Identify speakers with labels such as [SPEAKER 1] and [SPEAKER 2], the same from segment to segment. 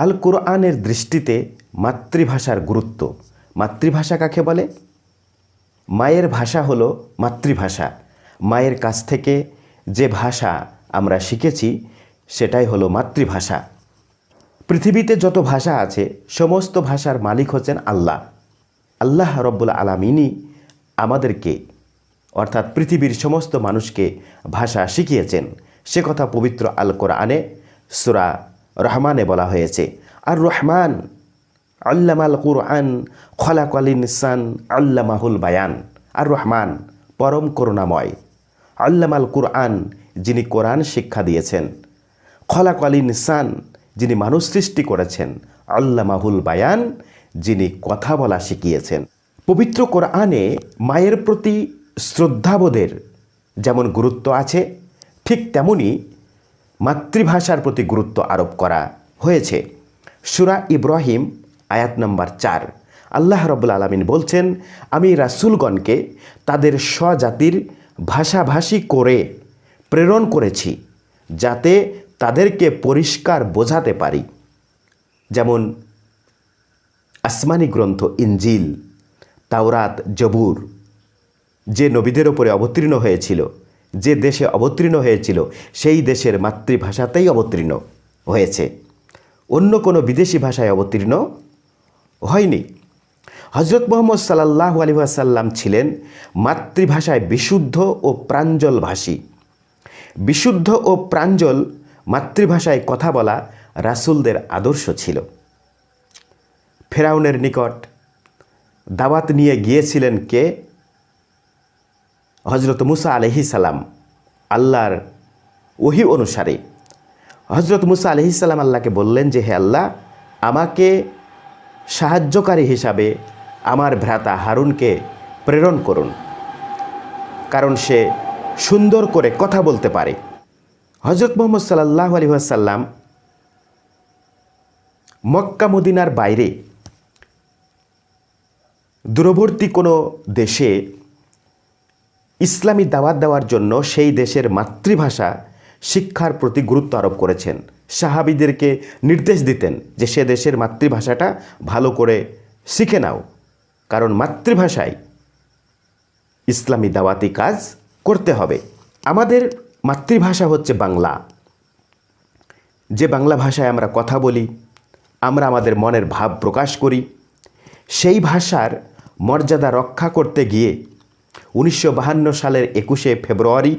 [SPEAKER 1] আল কোরআনের দৃষ্টিতে মাতৃভাষার গুরুত্ব। মাতৃভাষা কাকে বলে? মায়ের ভাষা হলো মাতৃভাষা। মায়ের কাছ থেকে যে ভাষা আমরা শিখেছি সেটাই হলো মাতৃভাষা। পৃথিবীতে যত ভাষা আছে সমস্ত ভাষার মালিক হচ্ছেন আল্লাহ। আল্লাহ রব্বুল আলামিনই আমাদেরকে অর্থাৎ পৃথিবীর সমস্ত মানুষকে ভাষা শিখিয়েছেন। সে কথা পবিত্র আল কোরআনে সূরা রহমানে বলা হয়েছে। আর রহমান আল্লামাল কুরআন খলাকাল ইনসান আল্লামাহুল বায়ান। আর রহমান পরম করুণাময়। আল্লামাল কুরআন যিনি কোরআন শিক্ষা দিয়েছেন। খলাকাল ইনসান যিনি মানুষ সৃষ্টি করেছেন। আল্লামাহুল বায়ান যিনি কথা বলা শিখিয়েছেন। পবিত্র কোরআনে মায়ের প্রতি শ্রদ্ধাবোধের যেমন গুরুত্ব আছে, ঠিক তেমনি মাতৃভাষার প্রতি গুরুত্ব আরোপ করা হয়েছে। সূরা ইব্রাহিম আয়াত নম্বর 4 আল্লাহ রাব্বুল আলামিন বলছেন, আমি রাসূলগণকে তাদের স্বজাতির ভাষাভাষী করে প্রেরণ করেছি যাতে তাদেরকে পরিষ্কার বোঝাতে পারি। যেমন আসমানি গ্রন্থ ইনজিল, তাওরাত, জবুর যে নবীদের ওপরে অবতীর্ণ হয়েছিল, যে দেশে অবতীর্ণ হয়েছিল সেই দেশের মাতৃভাষাতেই অবতীর্ণ হয়েছে, অন্য কোনো বিদেশি ভাষায় অবতীর্ণ হয়নি। হজরত মুহাম্মদ সাল্লাল্লাহু আলাইহি ওয়াসাল্লাম ছিলেন মাতৃভাষায় বিশুদ্ধ ও প্রাঞ্জল ভাষী। বিশুদ্ধ ও প্রাঞ্জল মাতৃভাষায় কথা বলা রাসূলদের আদর্শ ছিল। ফেরাউনের নিকট দাওয়াত নিয়ে গিয়েছিলেন কে? হজরত মুসা আলাইহিস সালাম। আল্লাহর ওহী অনুসারে হজরত মুসা আলাইহিস সালাম আল্লাহকে বললেন যে, হে আল্লাহ, আমাকে সাহায্যকারী হিসাবে আমার ভ্রাতা হারুনকে প্রেরণ করুন, কারণ সে সুন্দর করে কথা বলতে পারে। হজরত মুহাম্মদ সাল্লাল্লাহু আলাইহি ওয়াসাল্লাম মক্কা মদিনার বাইরে দূরবর্তী কোনো দেশে ইসলামী দাওয়াত দেওয়ার জন্য সেই দেশের মাতৃভাষা শিক্ষার প্রতি গুরুত্ব আরোপ করেছেন। সাহাবীদেরকে নির্দেশ দিতেন যে সে দেশের মাতৃভাষাটা ভালো করে শিখে নাও, কারণ মাতৃভাষায় ইসলামী দাওয়াতি কাজ করতে হবে। আমাদের মাতৃভাষা হচ্ছে বাংলা। যে বাংলা ভাষায় আমরা কথা বলি, আমরা আমাদের মনের ভাব প্রকাশ করি, সেই ভাষার মর্যাদা রক্ষা করতে গিয়ে 1952 সালের 21শে ফেব্রুয়ারি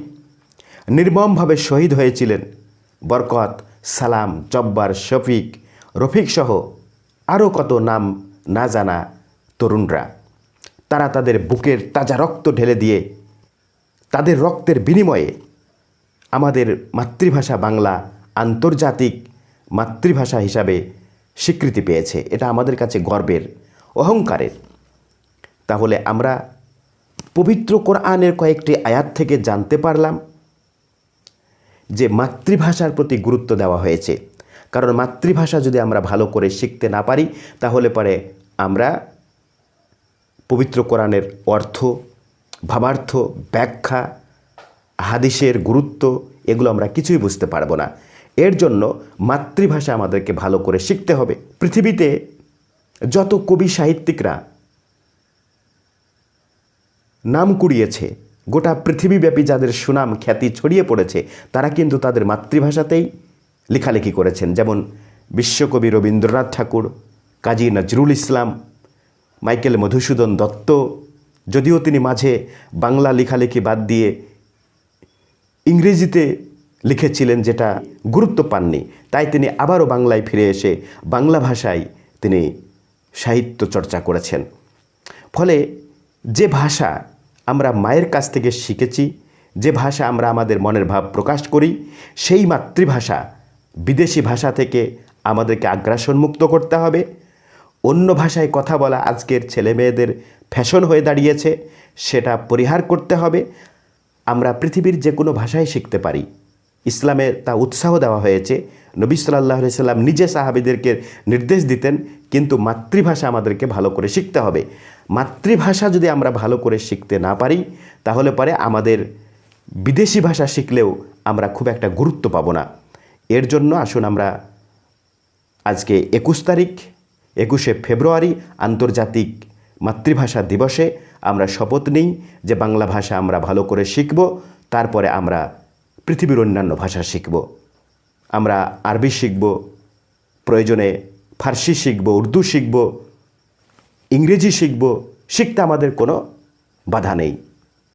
[SPEAKER 1] নির্মমভাবে শহীদ হয়েছিলেন বরকত, সালাম, জব্বার, শফিক, রফিক সহ আরও কত নাম না জানা তরুণরা। তারা তাদের বুকের তাজা রক্ত ঢেলে দিয়ে তাদের রক্তের বিনিময়ে আমাদের মাতৃভাষা বাংলা আন্তর্জাতিক মাতৃভাষা হিসাবে স্বীকৃতি পেয়েছে। এটা আমাদের কাছে গর্বের, অহংকারের। তাহলে আমরা পবিত্র কোরআনের কয়েকটি আয়াত থেকে জানতে পারলাম যে মাতৃভাষার প্রতি গুরুত্ব দেওয়া হয়েছে। কারণ মাতৃভাষা যদি আমরা ভালো করে শিখতে না পারি তাহলে পরে আমরা পবিত্র কোরআনের অর্থ, ভাবার্থ, ব্যাখ্যা, হাদিসের গুরুত্ব এগুলো আমরা কিছুই বুঝতে পারবো না। এর জন্য মাতৃভাষা আমাদেরকে ভালো করে শিখতে হবে। পৃথিবীতে যত কবি সাহিত্যিকরা নাম কুড়িয়েছে, গোটা পৃথিবীব্যাপী যাদের সুনাম খ্যাতি ছড়িয়ে পড়েছে, তারা কিন্তু তাদের মাতৃভাষাতেই লেখালেখি করেছেন। যেমন বিশ্বকবি রবীন্দ্রনাথ ঠাকুর, কাজী নজরুল ইসলাম, মাইকেল মধুসূদন দত্ত, যদিও তিনি মাঝে বাংলা লেখালেখি বাদ দিয়ে ইংরেজিতে লিখেছিলেন, যেটা গুরুত্ব পাননি, তাই তিনি আবারও বাংলায় ফিরে এসে বাংলা ভাষায় তিনি সাহিত্য চর্চা করেছেন। ফলে যে ভাষা আমরা মায়ের কাছ থেকে শিখেছি, যে ভাষা আমরা আমাদের মনের ভাব প্রকাশ করি, সেই মাতৃভাষা বিদেশি ভাষা থেকে আমাদেরকে আগ্রাসনমুক্ত করতে হবে। অন্য ভাষায় কথা বলা আজকের ছেলে মেয়েদের ফ্যাশন হয়ে দাঁড়িয়েছে, সেটা পরিহার করতে হবে। আমরা পৃথিবীর যে কোনো ভাষায় শিখতে পারি, ইসলামে তা উৎসাহ দেওয়া হয়েছে। নবী সাল্লাল্লাহু আলাইহি সাল্লাম নিজে সাহাবীদেরকে নির্দেশ দিতেন, কিন্তু মাতৃভাষা আমাদেরকে ভালো করে শিখতে হবে। মাতৃভাষা যদি আমরা ভালো করে শিখতে না পারি তাহলে পরে আমাদের বিদেশি ভাষা শিখলেও আমরা খুব একটা গুরুত্ব পাবো না। এর জন্য আসুন আমরা আজকে 21 তারিখ 21শে ফেব্রুয়ারি আন্তর্জাতিক মাতৃভাষা দিবসে আমরা শপথ নিই যে বাংলা ভাষা আমরা ভালো করে শিখব, তারপরে আমরা পৃথিবীর অন্যান্য ভাষা শিখব। আমরা আরবি শিখব, প্রয়োজনে ফার্সি শিখব, উর্দু শিখব, ইংরেজি শিখব, শিখতে আমাদের কোনো বাধা নেই।